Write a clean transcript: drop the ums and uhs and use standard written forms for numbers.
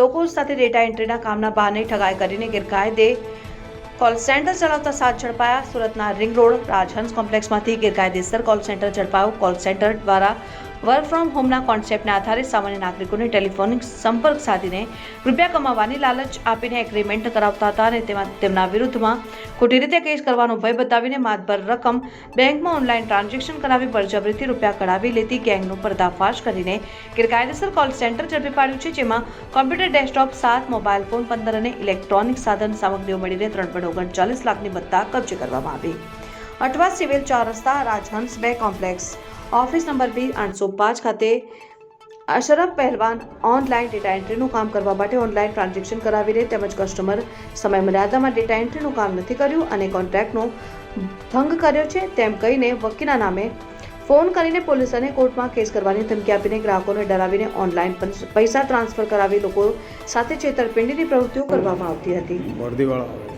લોકો સાથે ડેટા એન્ટ્રીના કામના બહાને ઠગાઈ કરીને ગેરકાયદે કોલ સેન્ટર ચલાવતા 7 ઝડપાયા। સુરતના રિંગ રોડ રાજહંસ કોમ્પ્લેક્સમાંથી ગેરકાયદેસર કોલ સેન્ટર ઝડપાયું। કોલ સેન્ટર દ્વારા વર્ક ફ્રોમ હોમના કોન્સેપ્ટના આધારે સામાન્ય નાગરિકોને ટેલિફોનિક સંપર્ક સાધીને રૂપિયા કમાવાની લાલચ આપીને એગ્રીમેન્ટ કરાવતા હતા અને તેમના વિરુદ્ધમાં ખોટી રીતે કેસ કરવાનો ભય બતાવીને માતબર રકમ બેંકમાં ઓનલાઈન ટ્રાન્ઝેક્શન કરાવી બળજબરીથી રૂપિયા કઢાવી લેતી ગેંગનો પર્દાફાશ કરીને ગેરકાયદેસર કોલ સેન્ટર ઝડપી પાડ્યું છે, જેમાં કોમ્પ્યુટર ડેસ્કટોપ 7, મોબાઈલ ફોન 15 અને ઇલેક્ટ્રોનિક સાધન સામગ્રીઓ મળીને 3.39 લાખની મત્તા કબજે કરવામાં આવી। અઠવા સિવિલ 4 રસ્તા રાજહંસ 2 કોમ્પ્લેક્સ ઓફિસ નંબર B 805 ખાતે અશરફ પહેલવાન ઓનલાઈન ડેટા એન્ટ્રીનું કામ કરવા માટે ઓનલાઈન ટ્રાન્ઝેક્શન કરાવીને તેમજ કસ્ટમર સમયમર્યાદામાં ડેટા એન્ટ્રીનું કામ નથી કર્યું અને કોન્ટ્રાક્ટનો ભંગ કર્યો છે તેમ કહીને વકીલના નામે ફોન કરીને પોલીસ અને કોર્ટમાં કેસ કરવાની ધમકી આપીને ગ્રાહકોને ડરાવીને ઓનલાઈન પૈસા ટ્રાન્સફર કરાવી લોકો સાથે છેતરપિંડીની પ્રવૃત્તિઓ કરવામાં આવતી હતી।